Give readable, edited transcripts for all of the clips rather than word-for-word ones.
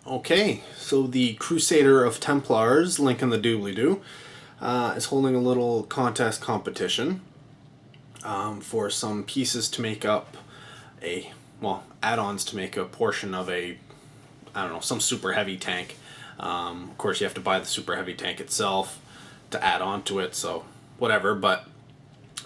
Okay, so the Crusader of Templars, Link in the Doobly-Doo, is holding a little contest competition for some pieces to make up add-ons to make a portion of some super heavy tank. Of course, you have to buy the super heavy tank itself to add on to it, so whatever, but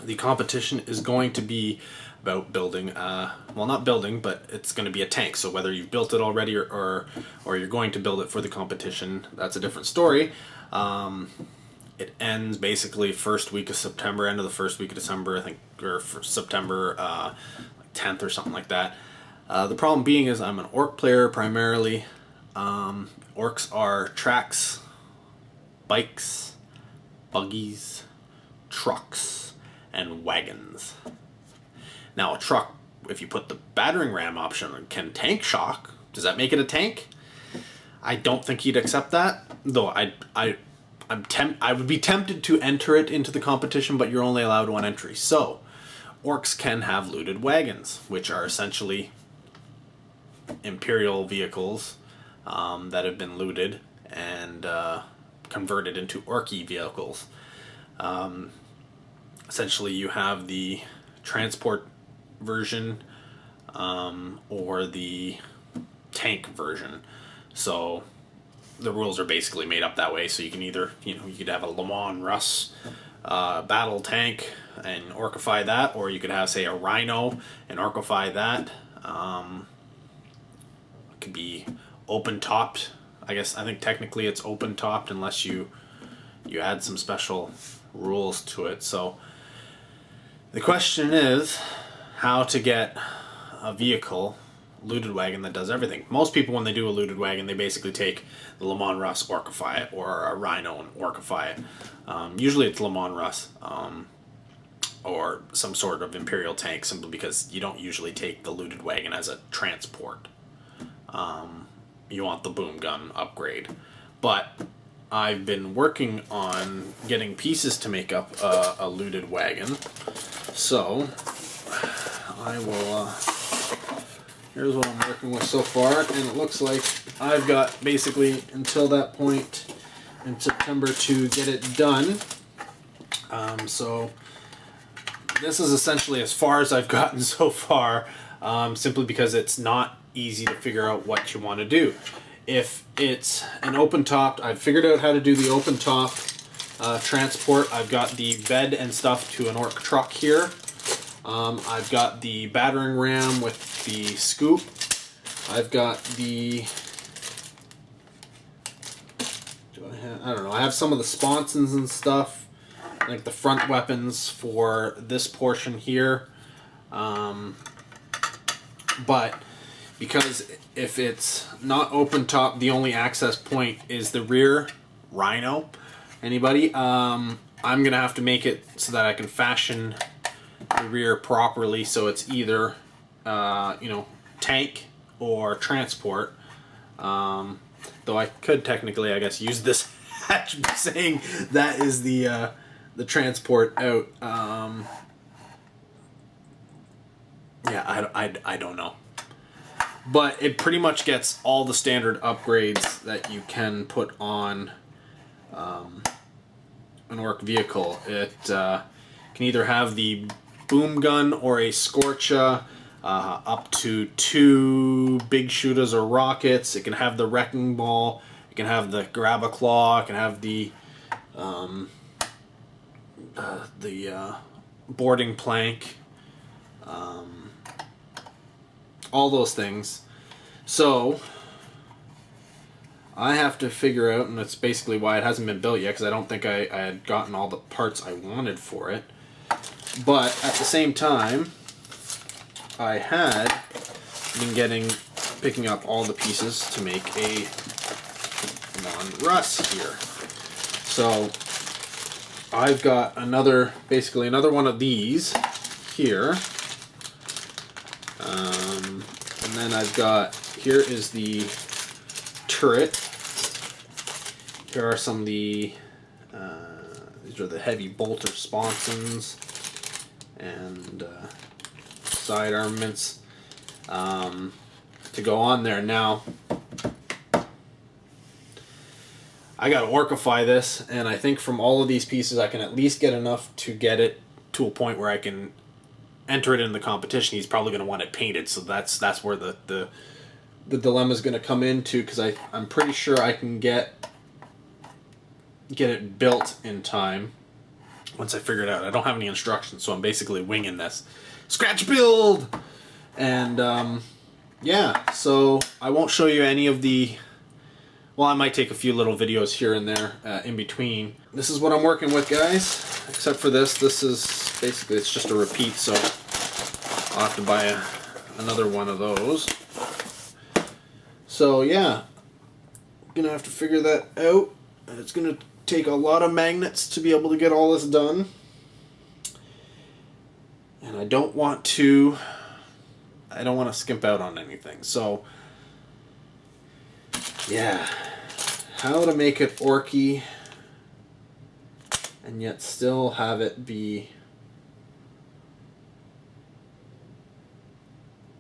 the competition is going to be about building, not building, but it's going to be a tank. So whether you've built it already or you're going to build it for the competition, that's a different story. It ends basically first week of September, end of the first week of December, I think, or for September 10th or something like that. The problem being is I'm an orc player primarily. Orcs are tracks, bikes, buggies, trucks, and wagons. Now a truck, if you put the battering ram option, can tank shock. Does that make it a tank? I don't think he'd accept that, though I would be tempted to enter it into the competition, but you're only allowed one entry. So orcs can have looted wagons, which are essentially imperial vehicles that have been looted and converted into orky vehicles. Essentially, you have the transport version or the tank version. So the rules are basically made up that way. So you can either, you could have a Le Mans Russ battle tank and orcify that, or you could have, say, a Rhino and orcify that. It could be open topped. I think technically it's open topped unless you add some special rules to it. So the question is how to get a vehicle, looted wagon, that does everything. Most people, when they do a looted wagon, they basically take the Le Mans Russ, orcify it, or a Rhino and orcify it. Usually it's Le Mans Russ or some sort of Imperial tank, simply because you don't usually take the looted wagon as a transport. You want the boom gun upgrade. But I've been working on getting pieces to make up a looted wagon. So I will, here's what I'm working with so far, and it looks like I've got basically until that point in September to get it done. So this is essentially as far as I've gotten so far, simply because it's not easy to figure out what you want to do. If it's an open topped, I've figured out how to do the open top transport. I've got the bed and stuff to an orc truck here. I've got the battering ram with the scoop. I've got the, I have some of the sponsons and stuff, like the front weapons for this portion here. But because if it's not open top, the only access point is the rear Rhino. Anybody? I'm gonna have to make it so that I can fashion the rear properly, so it's either tank or transport. Though I could technically, I guess, use this hatch saying that is the transport out. I don't know. But it pretty much gets all the standard upgrades that you can put on an orc vehicle. It can either have the boom gun or a Scorcha, up to 2 big shooters or rockets. It can have the wrecking ball. It can have the grab-a-claw. It can have the boarding plank. All those things. So I have to figure out, and that's basically why it hasn't been built yet, because I don't think I had gotten all the parts I wanted for it. But at the same time, I had been picking up all the pieces to make a non-Russ here. So I've got basically another one of these here. And then I've got, here is the turret. Here are some of the, these are the heavy bolter sponsons and side armaments to go on there. Now, I gotta orcify this, and I think from all of these pieces I can at least get enough to get it to a point where I can enter it in the competition. He's probably gonna want it painted, so that's where the dilemma is gonna come into, because I'm pretty sure I can get it built in time once I figure it out. I don't have any instructions, so I'm basically winging this. Scratch build! And yeah, so I won't show you any of the... Well, I might take a few little videos here and there in between. This is what I'm working with, guys. Except for this. This is basically, it's just a repeat, so I'll have to buy another one of those. So yeah, I'm gonna have to figure that out. It's gonna take a lot of magnets to be able to get all this done. And I don't want to skimp out on anything. So yeah, how to make it orky and yet still have it be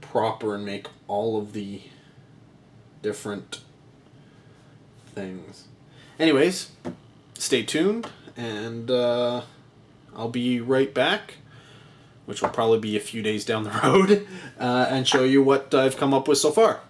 proper and make all of the different things. Anyways, stay tuned, and I'll be right back, which will probably be a few days down the road, and show you what I've come up with so far.